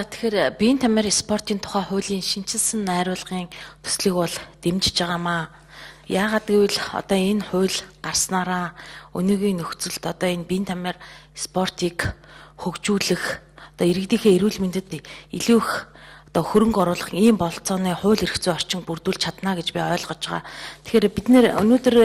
Тэгэхээр биеийн тамир спортын тухай хуулийн шинжилсэн найруулгын төслийг бол дэмжиж байгаамаа. Яагаад гэвэл одоо энэ хууль гарснараа өнөөгийн нөхцөлд одоо энэ биеийн тамир спортыг хөгжүүлэх, одоо иргэдийнхээ эрүүл мэндэд илүү их одоо хөрөнгө оруулах ийм болцооны хууль эрх зүйн орчин бүрдүүлж чадна гэж би ойлгож байгаа. Тэгэхээр бид нэр өнөөдөр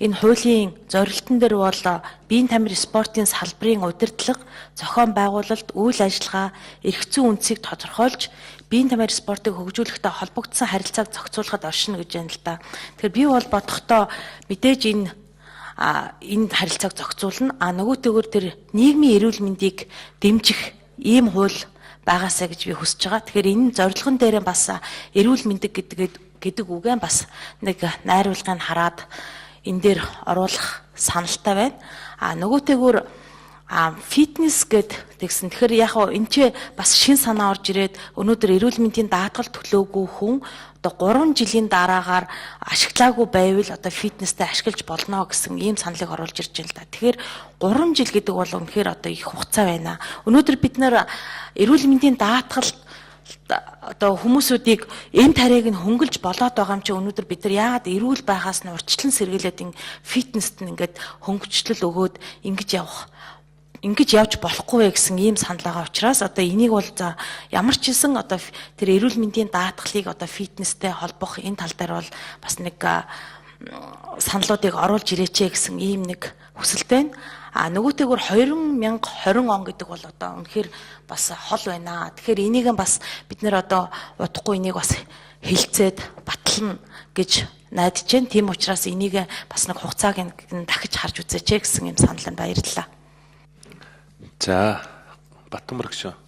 энэ хуулийн зорилтон дээр бол биеийн тамир спортын салбарын удирдлага, зохион байгуулалт, үйл ажиллагаа, эрх зүйн үндсийг тодорхойлж биеийн тамир спортыг хөгжүүлэхтэй холбогдсон харилцааг зохицуулахад оршино гэж байна л да. Тэгэхээр би бол бодохдоо мэдээж энэ харилцааг зохицуулна. Нөгөөтэйгөр тэр нийгмийн эрүүл мэндийг дэмжих ийм хууль байгаасаа гэж би хүсэж байгаа. Тэгэхээр энэ зорилгон дээр бас эрүүл мэндийг гэдэг үгэн бас нэг найруулгыг хараад энэ дээр оруулах саналтай байна. Нөгөөтэйгөр фитнес гэдгсэн. Тэгэхээр яг энэ ч бас шин санаа орж ирээд өнөөдөр эрүүл мэндийн даатгал төлөөгүй хүн одоо 3 жилийн дараагаар ашиглаагүй байвал одоо фитнестэй ашиглаж болно гэсэн ийм саналыг оруулж ирж байна л да. Тэгэхээр 3 жил гэдэг бол үнэхээр одоо их хугацаа байна. Өнөөдөр бид нэр эрүүл мэндийн даатгалд одоо хүмүүсүүдийг эм тариаг нь хөнгөлж болоод байгаа юм чи өнөөдөр бид нар яагаад эрүүл байхаас нь урьдчилан сэргийлээд фитнест нь ингээд хөнгөчлөл өгөөд ингэж явж болохгүй вэ гэсэн ийм санал байгаа учраас одоо энийг бол за ямар ч хэлсэн одоо тэр эрүүл мэндийн даатгалыг одоо фитнестэй холбох энэ тал дээр бол бас нэг саналуудыг оруулж ирээч гэсэн ийм нэг хүсэлтэй байна. Нөгөөтэйгөр 2020 он гэдэг бол одоо үнэхээр бас хол байна. Тэгэхээр энийг бас бид нэр одоо удахгүй энийг бас хилцээд батлана гэж найдаж байна. Тийм учраас энийг бас нэг хугацааг дахиж харж үзээч гэсэн ийм санал нь баярлалаа. За, Баттамбар гүшөө.